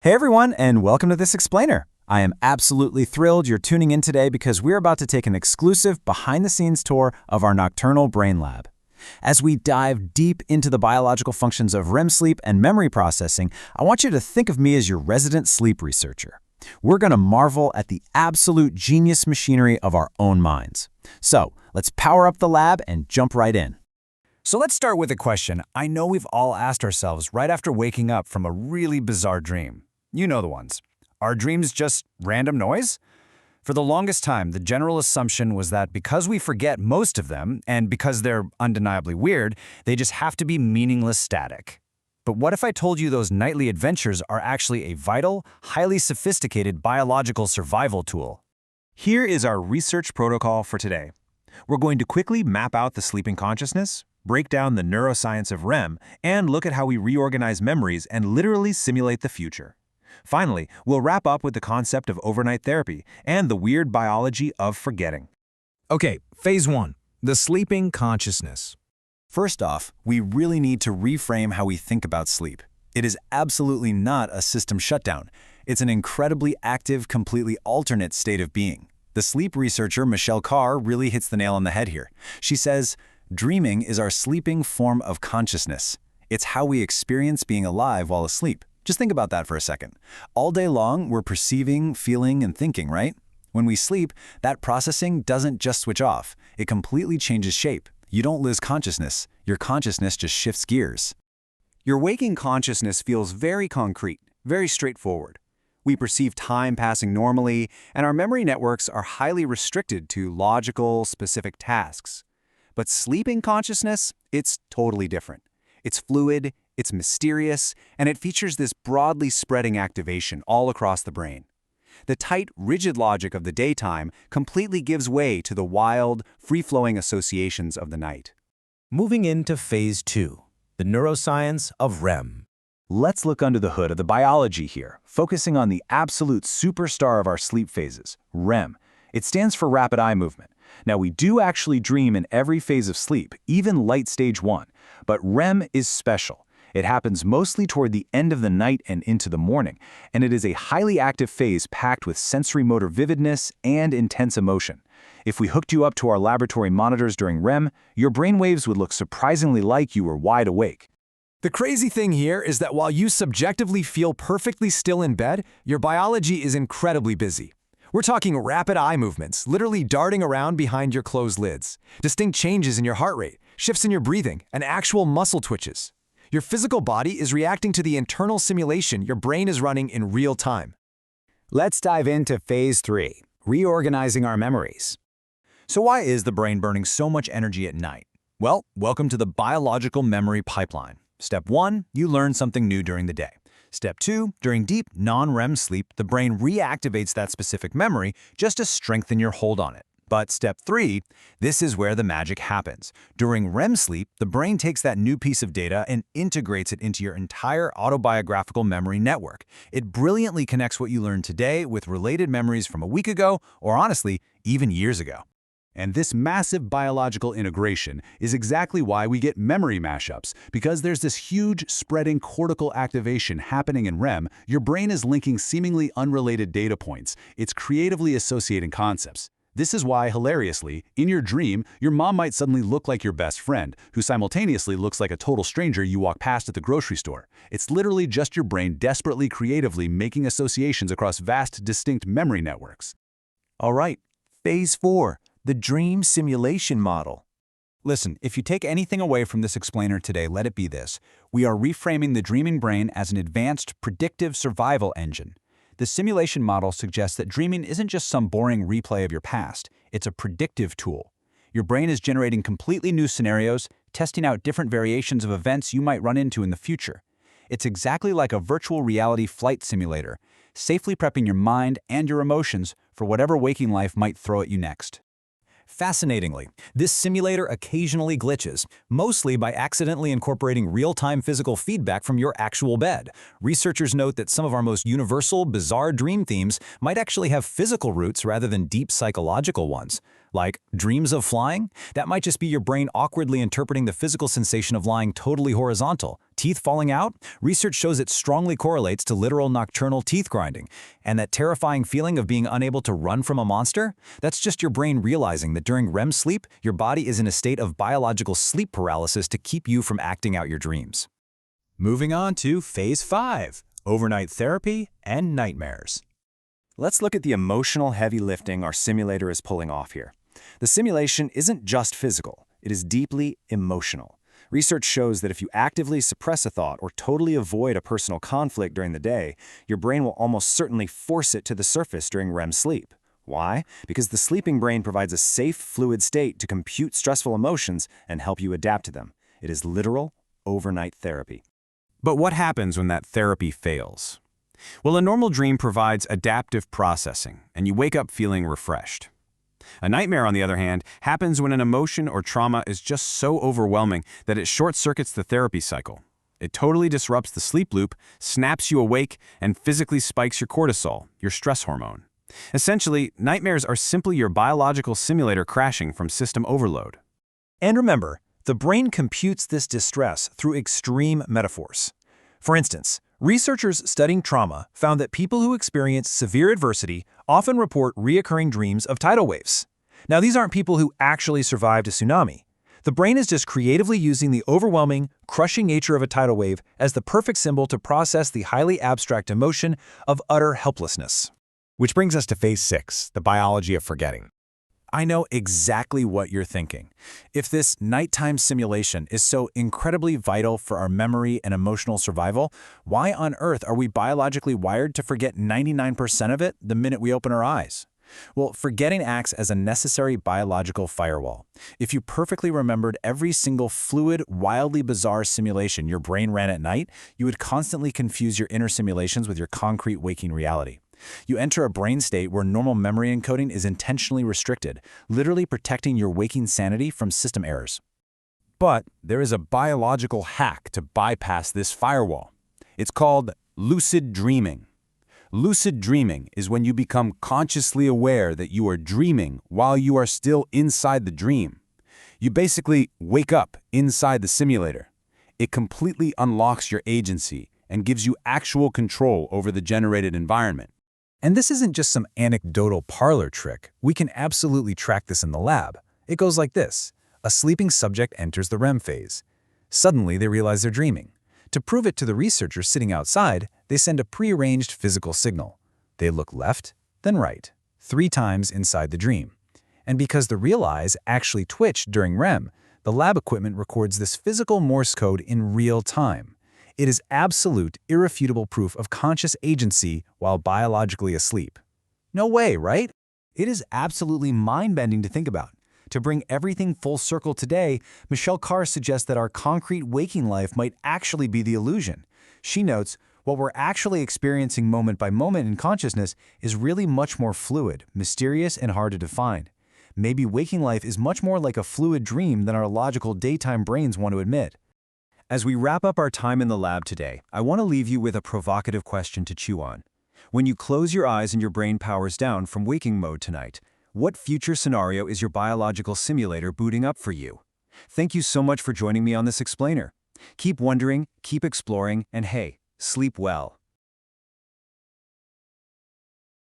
Hey everyone, and welcome to This Explainer. I am absolutely thrilled you're tuning in today because we're about to take an exclusive behind-the-scenes tour of our nocturnal brain lab. As we dive deep into the biological functions of REM sleep and memory processing, I want you to think of me as your resident sleep researcher. We're going to marvel at the absolute genius machinery of our own minds. So, let's power up the lab and jump right in. So let's start with a question I know we've all asked ourselves right after waking up from a really bizarre dream. You know the ones. Are dreams just random noise? For the longest time, the general assumption was that because we forget most of them, and because they're undeniably weird, they just have to be meaningless static. But what if I told you those nightly adventures are actually a vital, highly sophisticated biological survival tool? Here is our research protocol for today. We're going to quickly map out the sleeping consciousness, break down the neuroscience of REM, and look at how we reorganize memories and literally simulate the future. Finally, we'll wrap up with the concept of overnight therapy and the weird biology of forgetting. Okay, phase 1. The sleeping consciousness. First off, we really need to reframe how we think about sleep. It is absolutely not a system shutdown. It's an incredibly active, completely alternate state of being. The sleep researcher Michelle Carr really hits the nail on the head here. She says, dreaming is our sleeping form of consciousness. It's how we experience being alive while asleep. Just think about that for a second. All day long, we're perceiving, feeling, and thinking, right? When we sleep, that processing doesn't just switch off. It completely changes shape. You don't lose consciousness. Your consciousness just shifts gears. Your waking consciousness feels very concrete, very straightforward. We perceive time passing normally, and our memory networks are highly restricted to logical, specific tasks. But sleeping consciousness, it's totally different. It's fluid, it's mysterious, and it features this broadly spreading activation all across the brain. The tight, rigid logic of the daytime completely gives way to the wild, free-flowing associations of the night. Moving into phase 2. The neuroscience of REM. Let's look under the hood of the biology here, focusing on the absolute superstar of our sleep phases, REM. It stands for rapid eye movement. Now, we do actually dream in every phase of sleep, even light stage 1, but REM is special. It happens mostly toward the end of the night and into the morning, and it is a highly active phase packed with sensory motor vividness and intense emotion. If we hooked you up to our laboratory monitors during REM, your brainwaves would look surprisingly like you were wide awake. The crazy thing here is that while you subjectively feel perfectly still in bed, your biology is incredibly busy. We're talking rapid eye movements, literally darting around behind your closed lids, distinct changes in your heart rate, shifts in your breathing, and actual muscle twitches. Your physical body is reacting to the internal simulation your brain is running in real time. Let's dive into phase 3, reorganizing our memories. So why is the brain burning so much energy at night? Well, welcome to the biological memory pipeline. Step 1, you learn something new during the day. Step 2, during deep, non-REM sleep, the brain reactivates that specific memory just to strengthen your hold on it. But step 3, this is where the magic happens. During REM sleep, the brain takes that new piece of data and integrates it into your entire autobiographical memory network. It brilliantly connects what you learned today with related memories from a week ago, or honestly, even years ago. And this massive biological integration is exactly why we get memory mashups. Because there's this huge spreading cortical activation happening in REM, your brain is linking seemingly unrelated data points. It's creatively associating concepts. This is why, hilariously, in your dream, your mom might suddenly look like your best friend, who simultaneously looks like a total stranger you walk past at the grocery store. It's literally just your brain desperately creatively making associations across vast, distinct memory networks. All right, phase 4, the dream simulation model. Listen, if you take anything away from this explainer today, let it be this. We are reframing the dreaming brain as an advanced, predictive survival engine. The simulation model suggests that dreaming isn't just some boring replay of your past, it's a predictive tool. Your brain is generating completely new scenarios, testing out different variations of events you might run into in the future. It's exactly like a virtual reality flight simulator, safely prepping your mind and your emotions for whatever waking life might throw at you next. Fascinatingly, this simulator occasionally glitches, mostly by accidentally incorporating real-time physical feedback from your actual bed. Researchers note that some of our most universal, bizarre dream themes might actually have physical roots rather than deep psychological ones. Like dreams of flying? That might just be your brain awkwardly interpreting the physical sensation of lying totally horizontal. Teeth falling out? Research shows it strongly correlates to literal nocturnal teeth grinding. And that terrifying feeling of being unable to run from a monster? That's just your brain realizing that during REM sleep, your body is in a state of biological sleep paralysis to keep you from acting out your dreams. Moving on to Phase 5, overnight therapy and nightmares. Let's look at the emotional heavy lifting our simulator is pulling off here. The simulation isn't just physical, it is deeply emotional. Research shows that if you actively suppress a thought or totally avoid a personal conflict during the day, your brain will almost certainly force it to the surface during REM sleep. Why? Because the sleeping brain provides a safe, fluid state to compute stressful emotions and help you adapt to them. It is literal overnight therapy. But what happens when that therapy fails? Well, a normal dream provides adaptive processing, and you wake up feeling refreshed. A nightmare, on the other hand, happens when an emotion or trauma is just so overwhelming that it short-circuits the therapy cycle. It totally disrupts the sleep loop, snaps you awake, and physically spikes your cortisol, your stress hormone. Essentially, nightmares are simply your biological simulator crashing from system overload. And remember, the brain computes this distress through extreme metaphors. For instance, researchers studying trauma found that people who experience severe adversity often report reoccurring dreams of tidal waves. Now, these aren't people who actually survived a tsunami. The brain is just creatively using the overwhelming, crushing nature of a tidal wave as the perfect symbol to process the highly abstract emotion of utter helplessness. Which brings us to Phase 6, the biology of forgetting. I know exactly what you're thinking. If this nighttime simulation is so incredibly vital for our memory and emotional survival, why on earth are we biologically wired to forget 99% of it the minute we open our eyes? Well, forgetting acts as a necessary biological firewall. If you perfectly remembered every single fluid, wildly bizarre simulation your brain ran at night, you would constantly confuse your inner simulations with your concrete waking reality. You enter a brain state where normal memory encoding is intentionally restricted, literally protecting your waking sanity from system errors. But there is a biological hack to bypass this firewall. It's called lucid dreaming. Lucid dreaming is when you become consciously aware that you are dreaming while you are still inside the dream. You basically wake up inside the simulator. It completely unlocks your agency and gives you actual control over the generated environment. And this isn't just some anecdotal parlor trick. We can absolutely track this in the lab. It goes like this. A sleeping subject enters the REM phase. Suddenly, they realize they're dreaming. To prove it to the researchers sitting outside, they send a prearranged physical signal. They look left, then right, 3 times inside the dream. And because the real eyes actually twitch during REM, the lab equipment records this physical Morse code in real time. It is absolute, irrefutable proof of conscious agency while biologically asleep. No way, right? It is absolutely mind-bending to think about. To bring everything full circle today, Michelle Carr suggests that our concrete waking life might actually be the illusion. She notes, what we're actually experiencing moment by moment in consciousness is really much more fluid, mysterious, and hard to define. Maybe waking life is much more like a fluid dream than our logical daytime brains want to admit. As we wrap up our time in the lab today, I want to leave you with a provocative question to chew on. When you close your eyes and your brain powers down from waking mode tonight, what future scenario is your biological simulator booting up for you? Thank you so much for joining me on this explainer. Keep wondering, keep exploring, and hey, sleep well.